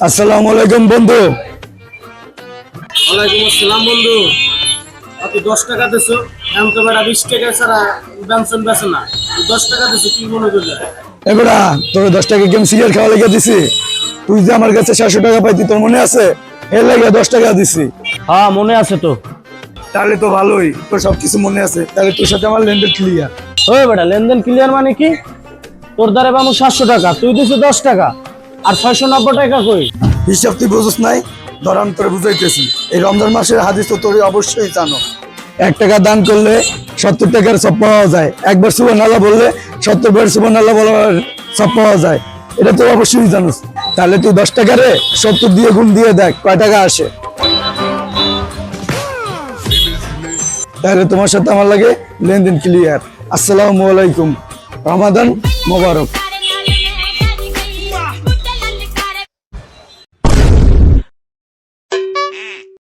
আসসালামু আলাইকুম বন্ধু। ওয়ালাইকুম আসসালাম বন্ধু। আপনি 10 টাকা দিছো, এখন তো বেটা 20 টাকা ছাড়া বেনশন বেছে না। 10 টাকা দিছো কি মনে করলে? এগুলা তোর 10 টাকা গেম সিগারেট খাওয়া লেগে দিছি। তুই যে আমার কাছে 700 টাকা পাইতি তোর মনে আছে? এর লাগে 10 টাকা দিছি। হ্যাঁ মনে আছে তো। তাহলে তো ভালোই, তোর সবকিছু মনে আছে। তাহলে তোর সাথে আমার লেনদেন ক্লিয়ার। ওই বেটা লেনদেন ক্লিয়ার মানে কি? তোর দ্বারা পাবো 700 টাকা, তুই দিছো 10 টাকা, আর 690 টাকা কই? হিসাব তুই বুঝছ নাই? ধর আমি তোর বুঝাইতেছি। এই রমজান মাসের হাদিস তো তোর অবশ্যই জানো। 1 টাকা দান করলে 70 টাকার সব পাওয়া যায়। একবার সুবহানাল্লাহ বললে 70 বার সুবহানাল্লাহ বলার সব পাওয়া যায়। এটা তো অবশ্যই জানোস। তাহলে তুই 10 টাকারে 70 দিয়ে গুণ দিয়ে দেখ কয় টাকা আসে। তাহলে তোমার সাথে আমার লাগে লেনদেন ক্লিয়ার। আসসালামু আলাইকুম, রমাদান মোবারক।